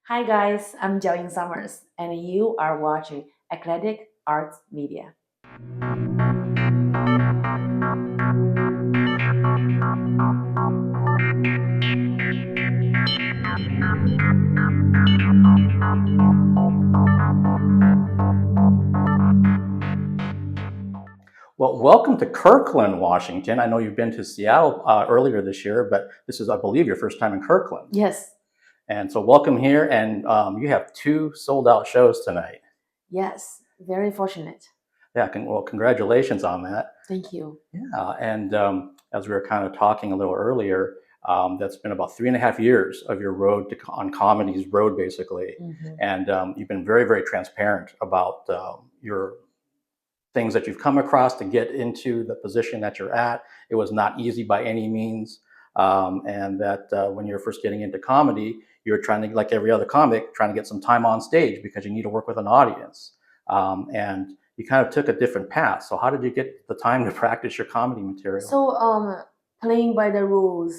Hi guys, I'm Jiaoying Summers, and you are watching Eclectic Arts Media. Well, welcome to Kirkland, Washington. I know you've been to Seattle earlier this year, but this is, I believe, your first time in Kirkland. Yes, And so, welcome here. And you have two sold out shows tonight. yes, very fortunate. Yeah, well, congratulations on that. Thank you. Yeah, and as we were kind of talking a little earlier, that's been about 3.5 years of your road on comedy's road, basically. And you've been very, very transparent about your things that you've come across to get into the position that you're at. It was not easy by any means. And that when you're first getting into comedy, you're trying to, like every other comic, trying to get some time on stage because you need to work with an audience. And you kind of took a different path. So how did you get the time to practice your comedy material? So, playing by the rules,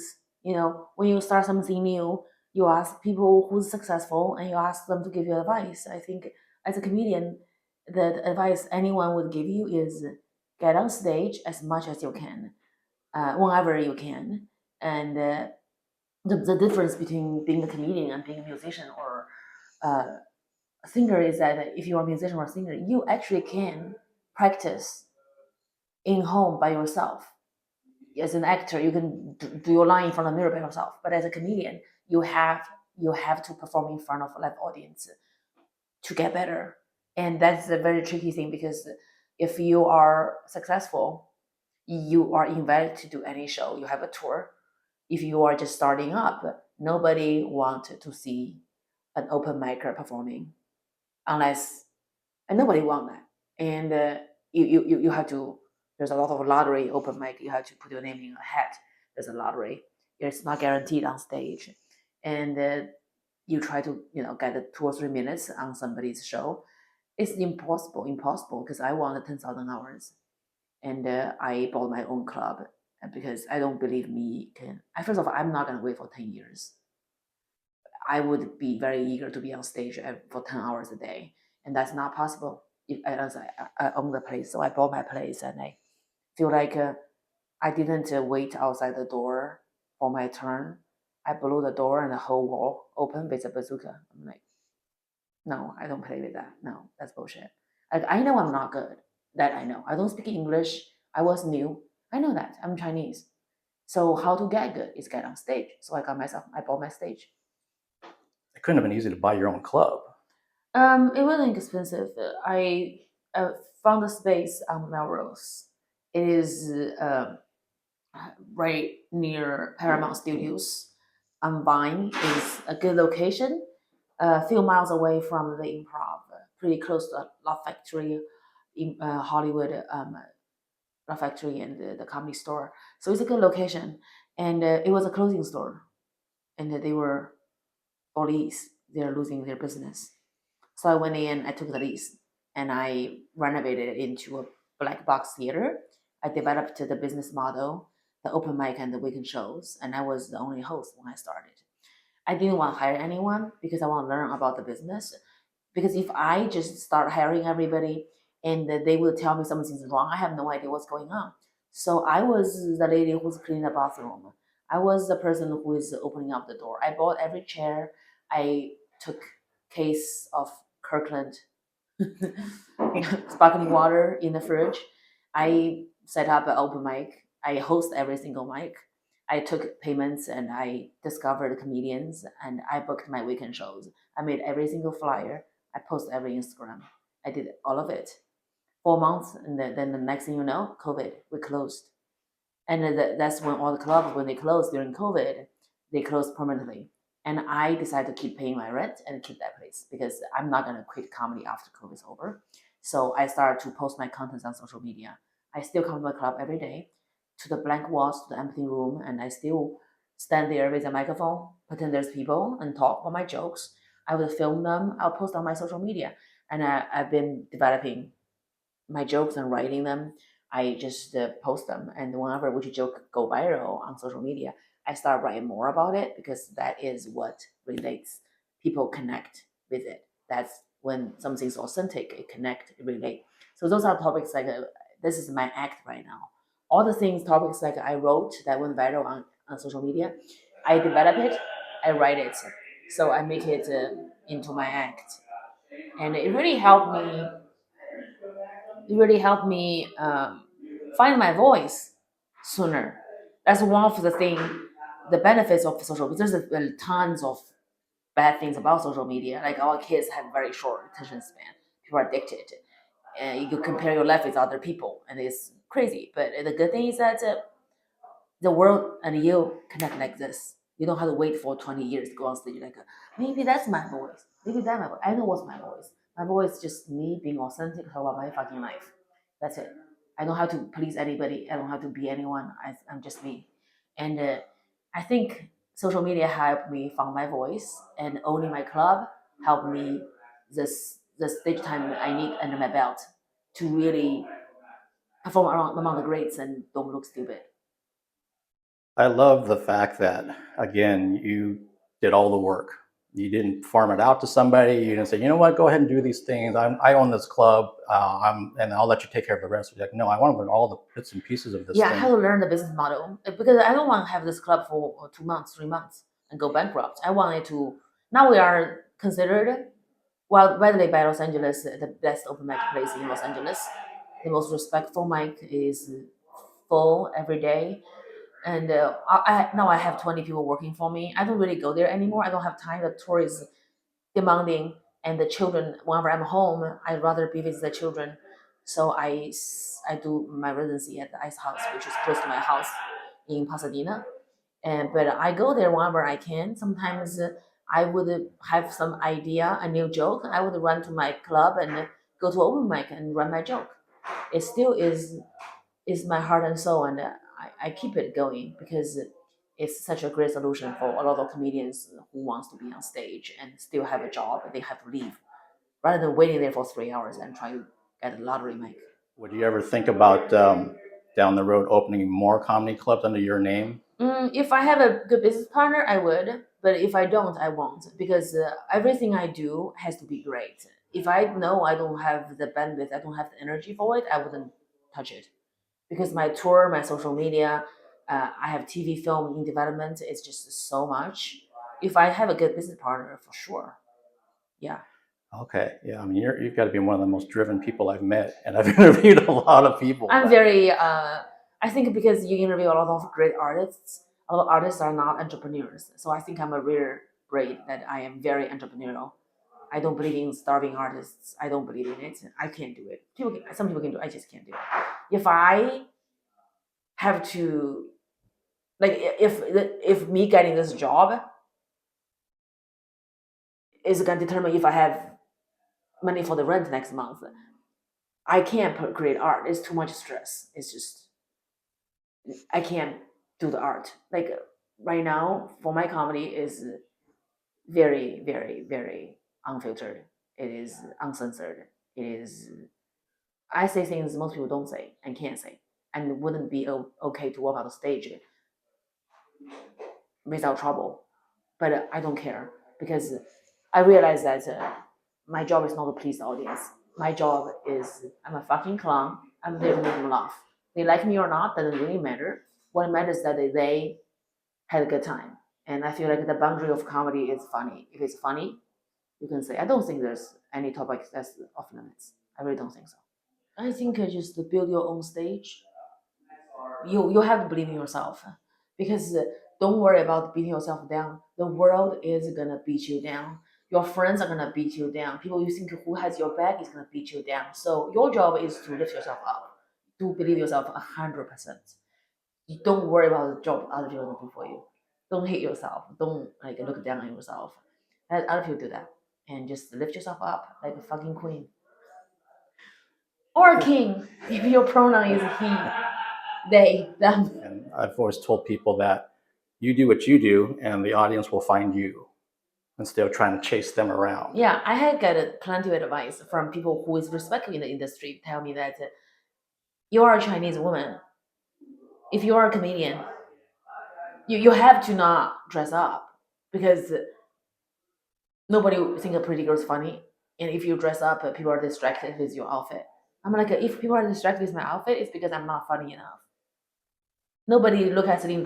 when you start something new, you ask people who's successful and you ask them to give you advice. I think as a comedian, the advice anyone would give you is get on stage as much as you can, whenever you can. And the difference between being a comedian and being a musician or a singer is that if you're a musician or a singer, you actually can practice in home by yourself. As an actor, you can do your line in front of the mirror by yourself. But as a comedian, you have to perform in front of a live audience to get better, and that's a very tricky thing because if you are successful, you are invited to do any show. You have a tour. If you are just starting up, nobody wanted to see an open micer performing unless, and nobody want that. And you have to, there's a lot of lottery open mic. You have to put your name in a hat. There's a lottery. It's not guaranteed on stage. And you try to, get 2 or 3 minutes on somebody's show. It's impossible because I wanted 10,000 hours. And I bought my own club because I don't believe me can. First of all, I'm not going to wait for 10 years. I would be very eager to be on stage for 10 hours a day. And that's not possible as I own the place. So I bought my place and I feel like I didn't wait outside the door for my turn. I blew the door and the whole wall open with a bazooka. I'm like, no, I don't play with that. No, that's bullshit. I know I'm not good. That I know. I don't speak English. I was new. I know that. I'm Chinese. So how to get good is get on stage. So I bought my stage. It couldn't have been easy to buy your own club. It wasn't expensive. I found a space on Melrose. It is right near Paramount Studios. On Vine is a good location, a few miles away from the Improv, pretty close to Laugh Factory, in Hollywood, Laugh Factory, and the Comedy Store. So it's a good location, and it was a clothing store, and they were for lease. They're losing their business. So I went in, I took the lease, and I renovated it into a black box theater. I developed the business model, the open mic and the weekend shows, and I was the only host when I started. I didn't want to hire anyone because I want to learn about the business. Because if I just start hiring everybody and they will tell me something's wrong, I have no idea what's going on. So I was the lady who's cleaning the bathroom. I was the person who is opening up the door. I bought every chair. I took case of Kirkland sparkling water in the fridge. I set up an open mic. I host every single mic. I took payments and I discovered comedians and I booked my weekend shows. I made every single flyer. I post every Instagram. I did all of it. 4 months, and then the next thing you know, COVID, we closed. And that's when all the clubs, when they closed during COVID, they closed permanently. And I decided to keep paying my rent and keep that place because I'm not gonna quit comedy after COVID's over. So I started to post my contents on social media. I still come to my club every day, to the blank walls, to the empty room, and I still stand there with a microphone, pretend there's people, and talk about my jokes. I will film them. I'll post on my social media, and I've been developing my jokes and writing them. I just post them, and whenever which joke go viral on social media, I start writing more about it because that is what relates people connect with it. That's when something's authentic, it connect, it relate. So those are topics like this is my act right now. All the topics like I wrote that went viral on social media, I develop it, I write it, so I make it into my act, and it really helped me. It really helped me find my voice sooner. That's one of the benefits of social media. There's tons of bad things about social media. Like our kids have very short attention span. People are addicted. And you compare your life with other people, and it's crazy. But the good thing is that the world and you connect like this. You don't have to wait for 20 years to go on stage. Like, maybe that's my voice. Maybe that's my voice. I know what's my voice. My voice is just me being authentic about my fucking life. That's it. I don't have to please anybody. I don't have to be anyone. I'm just me. And I think social media helped me find my voice, and owning my club helped me the stage time I need under my belt to really perform around among the greats and don't look stupid. I love the fact that, again, you did all the work. You didn't farm it out to somebody. You didn't say, you know what, go ahead and do these things. I own this club, and I'll let you take care of the rest. You're like, no, I want to learn all the bits and pieces of this Yeah, I thing. have to learn the business model because I don't want to have this club for 2 months, 3 months and go bankrupt. I want it to. Now we are considered, well, by the way, by Los Angeles, the best open mic place in Los Angeles. The most respectful mic is full every day. And now I have 20 people working for me. I don't really go there anymore. I don't have time. The tour is demanding, and the children, whenever I'm home, I'd rather be with the children. So I do my residency at the Ice House, which is close to my house in Pasadena. And but I go there whenever I can. Sometimes I would have some idea, a new joke. I would run to my club and go to open mic and run my joke. It still is my heart and soul, and I keep it going because it's such a great solution for a lot of comedians who wants to be on stage and still have a job and they have to leave rather than waiting there for 3 hours and try to get a lottery mic. Would you ever think about down the road opening more comedy clubs under your name? If I have a good business partner, I would. But if I don't, I won't because everything I do has to be great. If I know I don't have the bandwidth, I don't have the energy for it, I wouldn't touch it. Because my tour, my social media, I have TV film in development. It's just so much. If I have a good business partner, for sure. Yeah. Okay, yeah, I mean, you've got to be one of the most driven people I've met, and I've interviewed a lot of people. I'm very, I think because you interview a lot of great artists, a lot of artists are not entrepreneurs. So I think I'm a rare breed that I am very entrepreneurial. I don't believe in starving artists. I don't believe in it. I can't do it. Some people can do it. I just can't do it. If I have to, like, if me getting this job is going to determine if I have money for the rent next month, I can't create art. It's too much stress. It's just I can't do the art. Like right now, for my comedy is very, very, very unfiltered. It is uncensored. It is I say things most people don't say and can't say, and wouldn't be okay to walk out the stage without trouble. But I don't care because I realize that my job is not to please the audience. My job is I'm a fucking clown. I'm there to make them laugh. They like me or not doesn't really matter. What matters is that they had a good time. And I feel like the boundary of comedy is funny. If it's funny, you can say. I don't think there's any topic that's off limits. I really don't think so. I think just to build your own stage. You have to believe in yourself because don't worry about beating yourself down. The world is gonna beat you down. Your friends are gonna beat you down. People you think who has your back is gonna beat you down. So your job is to lift yourself up, to believe yourself 100%. You don't worry about the job other people do for you. Don't hate yourself. Don't like look down on yourself. Let other people do that, and just lift yourself up like a fucking queen or a king if your pronoun is he, they, them. And I've always told people that you do what you do, and the audience will find you instead of trying to chase them around. Yeah, I had got plenty of advice from people who is respected in the industry. Tell me that you are a Chinese woman. If you are a comedian, you have to not dress up because Nobody would think a pretty girl's funny. And if you dress up, people are distracted with your outfit. I'm like, if people are distracted with my outfit, it's because I'm not funny enough. Nobody look at Celine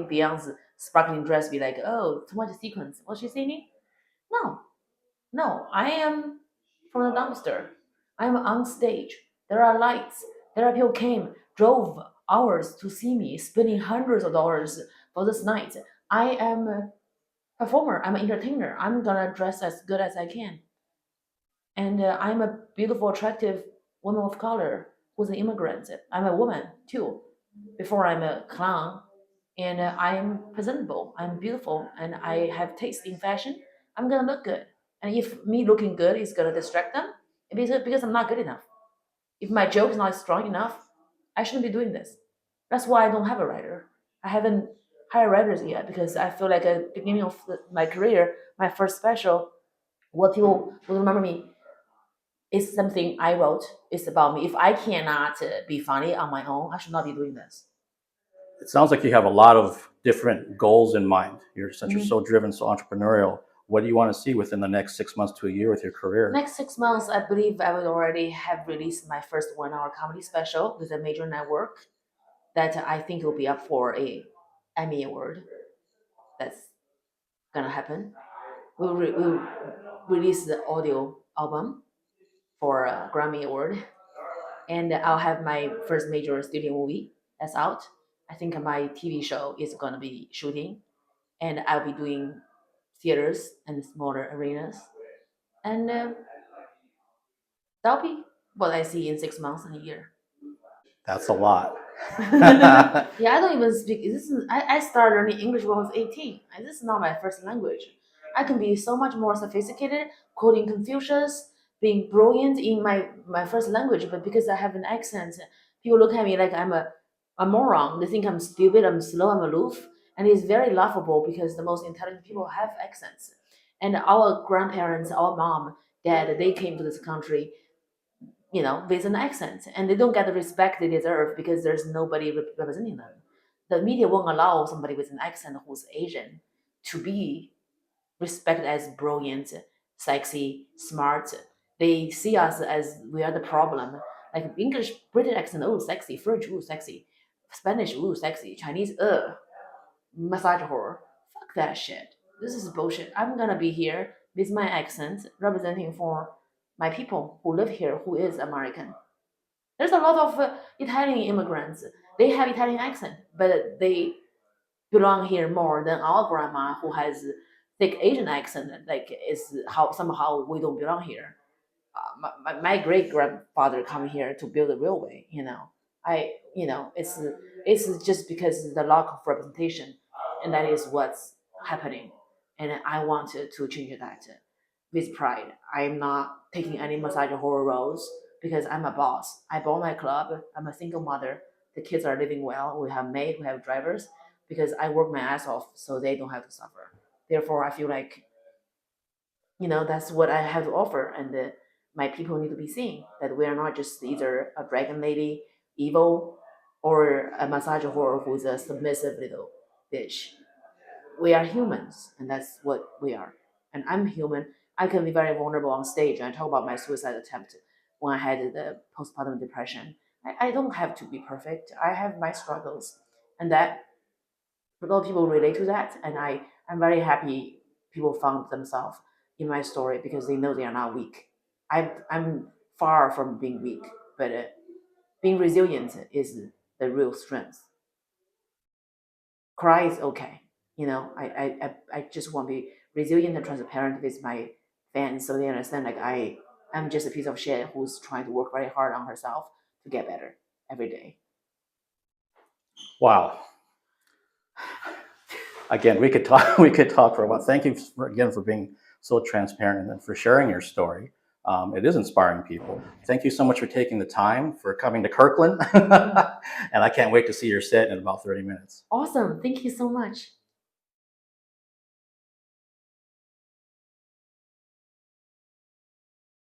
Dion's sparkling dress, be like, oh, too much sequins. What's she singing? No, no, I am from the dumpster. I'm on stage. There are lights. There are people came, drove hours to see me, spending hundreds of dollars for this night. I am a performer. I'm an entertainer. I'm gonna dress as good as I can. And I'm a beautiful, attractive woman of color who's an immigrant. I'm a woman too. Before I'm a clown, and I'm presentable. I'm beautiful, and I have taste in fashion. I'm gonna look good. And if me looking good is gonna distract them, because I'm not good enough. If my joke is not strong enough, I shouldn't be doing this. That's why I don't have a writer. I haven't hired writers yet because I feel like at the beginning of my career, my first special, what people will remember me is something I wrote. It's about me. If I cannot be funny on my own, I should not be doing this. It sounds like you have a lot of different goals in mind. Since you're so driven, so entrepreneurial, what do you want to see within the next 6 months to a year with your career? Next 6 months, I believe I will already have released my first 1 hour comedy special with a major network that I think will be up for a Emmy award. That's gonna happen. We'll release the audio album for a Grammy award, and I'll have my first major studio movie that's out. I think my TV show is gonna be shooting, and I'll be doing theaters and smaller arenas, and that'll be what I see in 6 months and a year. That's a lot. Yeah, I don't even speak. This is I started learning English when I was 18. And this is not my first language. I can be so much more sophisticated, quoting Confucius, being brilliant in my first language, but because I have an accent, people look at me like I'm a moron. They think I'm stupid, I'm slow, I'm aloof. And it's very laughable because the most intelligent people have accents. And our grandparents, our mom, dad, they came to this country, with an accent, and they don't get the respect they deserve because there's nobody representing them. The media won't allow somebody with an accent who's Asian to be respected as brilliant, sexy, smart. They see us as we are the problem. Like English, British accent, oh, sexy. French, ooh, sexy. Spanish, ooh, sexy. Chinese, massage horror. Fuck that shit. This is bullshit. I'm gonna be here with my accent, representing for my people who live here, who is American. There's a lot of Italian immigrants. They have Italian accent, but they belong here more than our grandma who has thick Asian accent. Like is how somehow we don't belong here. My great grandfather come here to build a railway. It's just because the lack of representation, and that is what's happening. And I wanted to change that with pride. I'm not taking any massage horror roles because I'm a boss. I bought my club. I'm a single mother. The kids are living well. We have maid. We have drivers because I work my ass off so they don't have to suffer. Therefore, I feel like that's what I have to offer, and my people need to be seen that we are not just either a dragon lady, evil, or a massage horror who's a submissive little bitch. We are humans, and that's what we are. And I'm human. I can be very vulnerable on stage and talk about my suicide attempt when I had the postpartum depression. I don't have to be perfect. I have my struggles, and that a lot of people relate to that, and I'm very happy people found themselves in my story because they know they are not weak. I'm far from being weak, but being resilient is the real strength. Cry is okay. I just want to be resilient and transparent with my fans so they understand like I'm just a piece of shit who's trying to work very hard on herself to get better every day. Wow. Again, we could talk. We could talk for a while. Thank you again for being so transparent and for sharing your story. It is inspiring people. Thank you so much for taking the time for coming to Kirkland, and I can't wait to see your set in about 30 minutes. Awesome. Thank you so much.